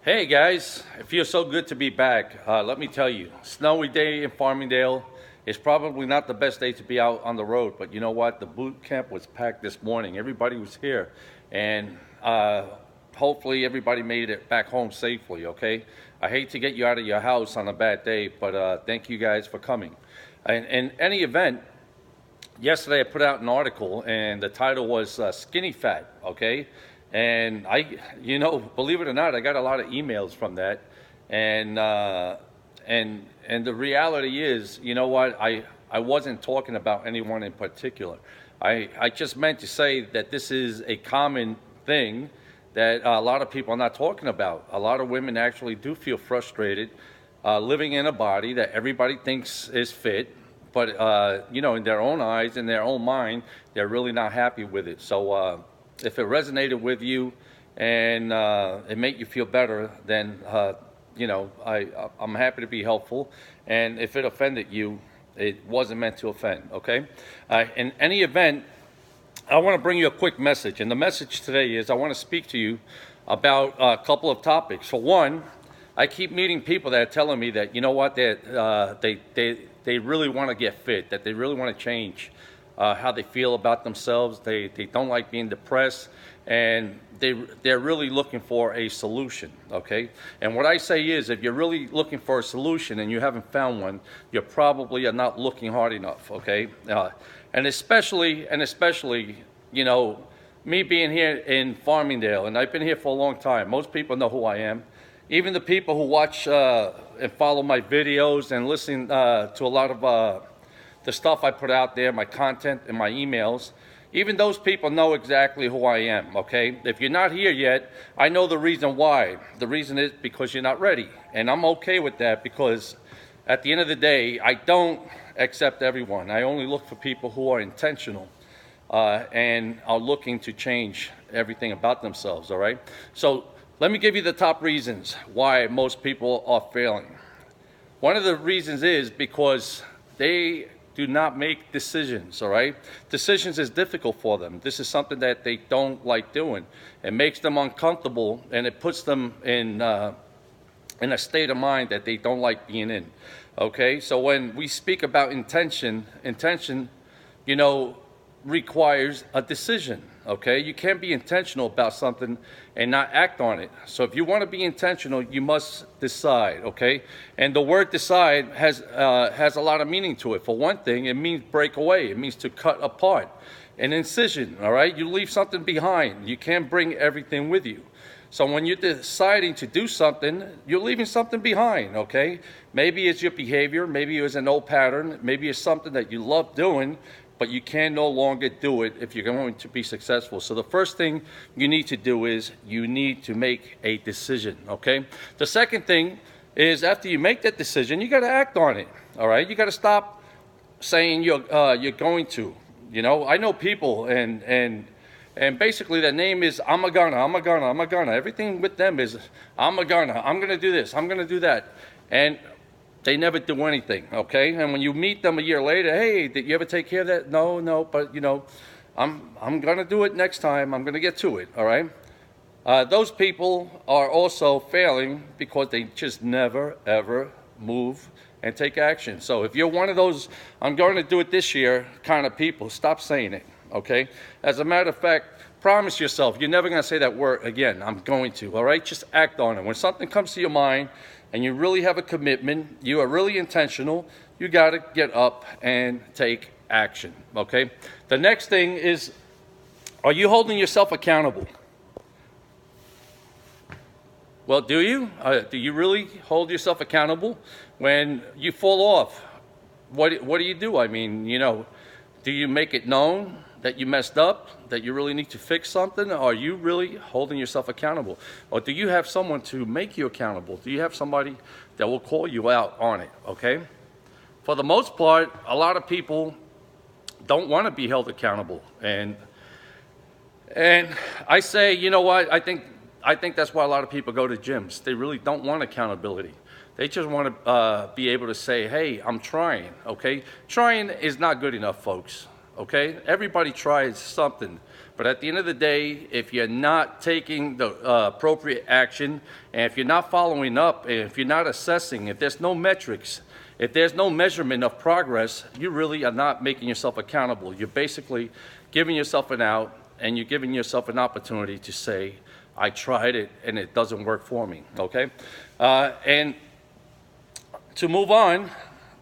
Hey guys, it feels so good to be back. Let me tell you, snowy day in Farmingdale is probably not the best day to be out on the road, but you know what? The boot camp was packed this morning. Everybody was here, and hopefully everybody made it back home safely, okay? I hate to get you out of your house on a bad day, but thank you guys for coming. And in any event, yesterday I put out an article, and the title was Skinny Fat, okay? And believe it or not, I got a lot of emails from that, and and the reality is, you know what? I wasn't talking about anyone in particular. I just meant to say that this is a common thing that a lot of people are not talking about. A lot of women actually do feel frustrated living in a body that everybody thinks is fit, but in their own eyes, in their own mind, they're really not happy with it. So if it resonated with you and it made you feel better, then I'm happy to be helpful. And if it offended you, it wasn't meant to offend. Okay. In any event, I want to bring you a quick message, and the message today is I want to speak to you about a couple of topics. For one, I keep meeting people that are telling me that, you know what, that they really want to get fit, that they really want to change how they feel about themselves. They don't like being depressed, and they're really looking for a solution, okay? And what I say is, if you're really looking for a solution and you haven't found one, you probably are not looking hard enough, okay? And especially, me being here in Farmingdale, and I've been here for a long time. Most people know who I am. Even the people who watch and follow my videos and listen to a lot of the stuff I put out there, my content and my emails, even those people know exactly who I am, okay? If you're not here yet, I know the reason why. The reason is because you're not ready. And I'm okay with that, because at the end of the day, I don't accept everyone. I only look for people who are intentional and are looking to change everything about themselves, all right? So let me give you the top reasons why most people are failing. One of the reasons is because they do not make decisions, all right? Decisions is difficult for them. This is something that they don't like doing. It makes them uncomfortable, and it puts them in a state of mind that they don't like being in, okay? So when we speak about intention, requires a decision, okay? You can't be intentional about something and not act on it. So if you want to be intentional, you must decide, okay? And the word decide has a lot of meaning to it. For one thing, it means break away. It means to cut apart. An incision, all right? You leave something behind. You can't bring everything with you. So when you're deciding to do something, you're leaving something behind, okay? Maybe it's your behavior. Maybe it was an old pattern. Maybe it's something that you love doing, but you can no longer do it if you're going to be successful. So the first thing you need to do is you need to make a decision, okay? The second thing is, after you make that decision, you got to act on it, all right? You got to stop saying you're going to. I know people, and basically their name is I'm a gonna. Everything with them is I'm going to do this, I'm going to do that. And they never do anything, okay? And when you meet them a year later, hey, did you ever take care of that? No, but I'm gonna do it next time. I'm gonna get to it, all right? Those people are also failing because they just never, ever move and take action. So if you're one of those I'm going to do it this year kind of people, stop saying it, okay? As a matter of fact, promise yourself you're never gonna say that word again, I'm going to, all right? Just act on it. When something comes to your mind, and you really have a commitment, you are really intentional, you got to get up and take action, okay? The next thing is, are you holding yourself accountable? Well, do you? Do you really hold yourself accountable? When you fall off, what do you do? I mean, do you make it known that you messed up, that you really need to fix something? Are you really holding yourself accountable? Or do you have someone to make you accountable? Do you have somebody that will call you out on it, okay? For the most part, a lot of people don't want to be held accountable. And I say, you know what, I think that's why a lot of people go to gyms. They really don't want accountability. They just want to be able to say, hey, I'm trying, okay? Trying is not good enough, folks. okay? Everybody tries something. But at the end of the day, if you're not taking the appropriate action, and if you're not following up, and if you're not assessing, if there's no metrics, if there's no measurement of progress, you really are not making yourself accountable. You're basically giving yourself an out, and you're giving yourself an opportunity to say, I tried it and it doesn't work for me, okay? And to move on,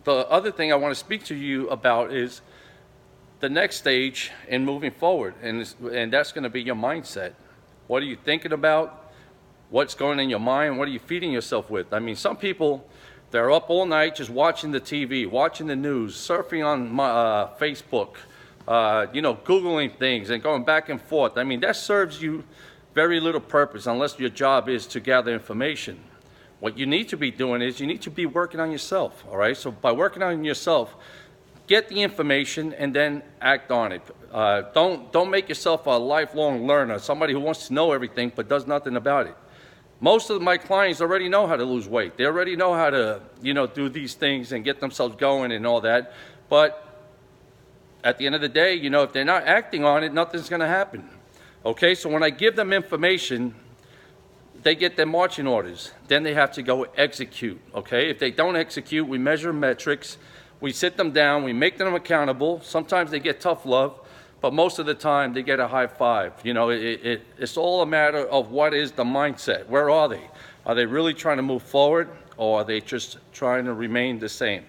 the other thing I want to speak to you about is the next stage in moving forward, and that's going to be your mindset. What are you thinking about? What's going in your mind? What are you feeding yourself with? I mean, some people, they're up all night just watching the TV, watching the news, surfing on Facebook, Googling things and going back and forth. I mean, that serves you very little purpose unless your job is to gather information. What you need to be doing is you need to be working on yourself, all right? So by working on yourself, get the information and then act on it. Don't make yourself a lifelong learner, somebody who wants to know everything but does nothing about it. Most of my clients already know how to lose weight. They already know how to, do these things and get themselves going and all that. But at the end of the day, if they're not acting on it, nothing's going to happen. Okay, so when I give them information, they get their marching orders. Then they have to go execute, okay? If they don't execute, we measure metrics. We sit them down. We make them accountable. Sometimes they get tough love, but most of the time they get a high five. It's all a matter of what is the mindset. Where are they? Are they really trying to move forward, or are they just trying to remain the same?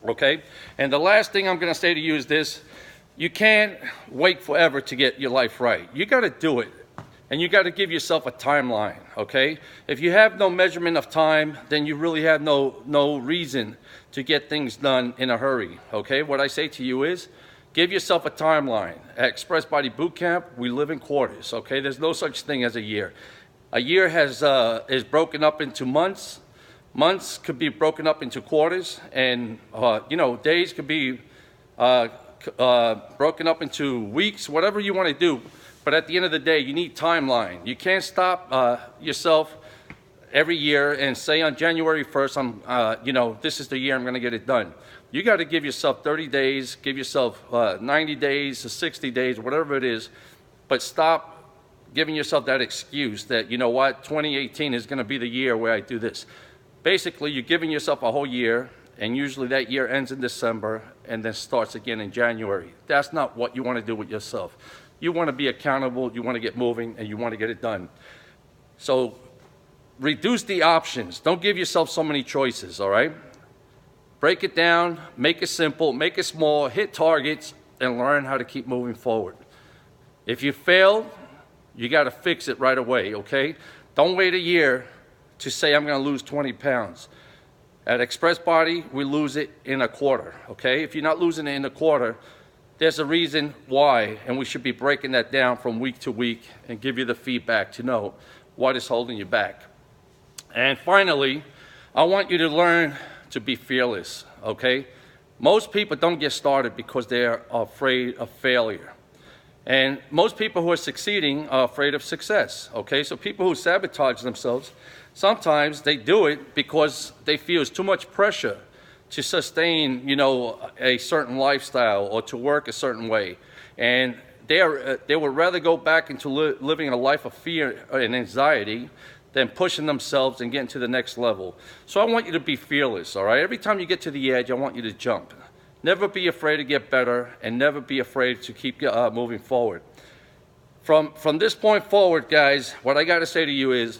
Okay? And the last thing I'm going to say to you is this. You can't wait forever to get your life right. You got to do it. And you got to give yourself a timeline, okay? If you have no measurement of time, then you really have no reason to get things done in a hurry, okay? What I say to you is, give yourself a timeline. At Express Body Boot Camp, we live in quarters, okay? There's no such thing as a year. A year is broken up into months. Months could be broken up into quarters, and days could be broken up into weeks, whatever you want to do. But at the end of the day, you need timeline. You can't stop yourself every year and say on January 1st, this is the year I'm going to get it done. You got to give yourself 30 days, give yourself 90 days to 60 days, whatever it is. But stop giving yourself that excuse that, 2018 is going to be the year where I do this. Basically, you're giving yourself a whole year, and usually that year ends in December and then starts again in January. That's not what you want to do with yourself. You want to be accountable, you want to get moving, and you want to get it done. So reduce the options. Don't give yourself so many choices, all right? Break it down, make it simple, make it small, hit targets, and learn how to keep moving forward. If you fail, you got to fix it right away, okay? Don't wait a year to say I'm going to lose 20 pounds. At Express Body, we lose it in a quarter, okay? If you're not losing it in a quarter, there's a reason why, and we should be breaking that down from week to week and give you the feedback to know what is holding you back. And finally, I want you to learn to be fearless, okay? Most people don't get started because they're afraid of failure. And most people who are succeeding are afraid of success, okay? So people who sabotage themselves, sometimes they do it because they feel it's too much pressure to sustain, a certain lifestyle or to work a certain way. And they would rather go back into living a life of fear and anxiety than pushing themselves and getting to the next level. So I want you to be fearless, all right? Every time you get to the edge, I want you to jump. Never be afraid to get better, and never be afraid to keep moving forward. From this point forward, guys, what I got to say to you is,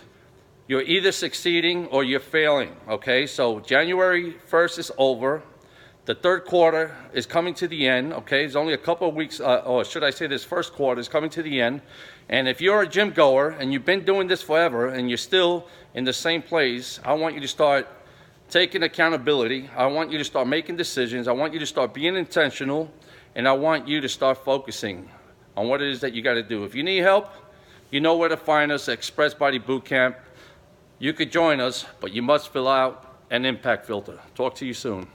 you're either succeeding or you're failing, okay? So January 1st is over. The third quarter is coming to the end, okay? It's only a couple of weeks, or should I say this first quarter is coming to the end. And if you're a gym goer and you've been doing this forever and you're still in the same place, I want you to start taking accountability. I want you to start making decisions. I want you to start being intentional. And I want you to start focusing on what it is that you got to do. If you need help, you know where to find us at Express Body Boot Camp. You could join us, but you must fill out an impact filter. Talk to you soon.